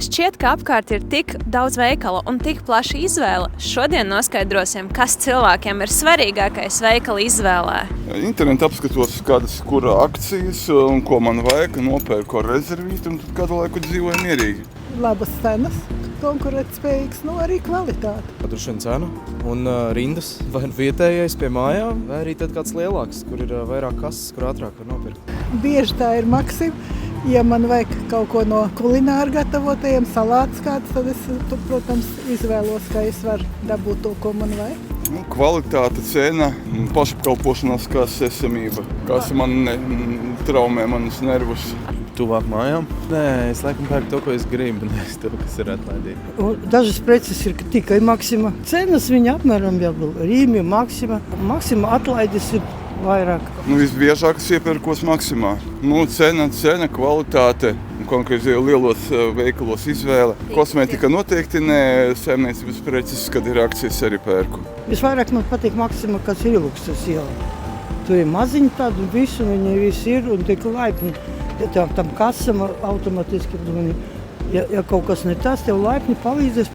Šķiet, ka apkārt ir tik daudz veikalu un tik plaša izvēle. Šodien noskaidrosim, kas cilvēkiem ir svarīgākais veikala izvēlē. Internetā apskatos, kādas ir akcijas un ko man vajag, nopērku ar rezervīti un tad kādu laiku dzīvoju mierīgi. Labas cenas, konkurētspējīgas, arī kvalitāte. Droši vien cena un rindas, vai vietējais pie mājām, vai arī tad kāds lielāks, kur ir vairāk kases, kur ātrāk var nopirkt. Bieži tā ir Maxima. Ja man vajag kaut ko no kulināra gatavotajiem, salāts kāds, tad es, protams, izvēlos, ka es varu dabūt to, ko man vajag. Kvalitāte, cena, pašapkalpošanās kāds esamība, kas man traumē manas nervus. Tuvāk mājām? Nē, es laikam pērku to, ko es gribu, nevis to, kas ir atlaidīgi. Dažas preces ir tikai Maxima. Cenas viņa apmēram jābūt Rīmi, Maxima. Maxima atlaides ir vairāk. Visbiežāk es iepērkos Maximā. Cena, kvalitāte, konkrēti lielos veikalos izvēle. Kosmētika noteikti nē, saimniecības preces, kad ir akcijas arī pērku. Visvairāk man patīk Maxima, kas ir Ilukstas iela. Tur ir maziņi tādi un visu, viņi visi ir un tik laipni. Ja tam kasam automatiski, ja kaut kas ne tas, tev laipni palīdzēs.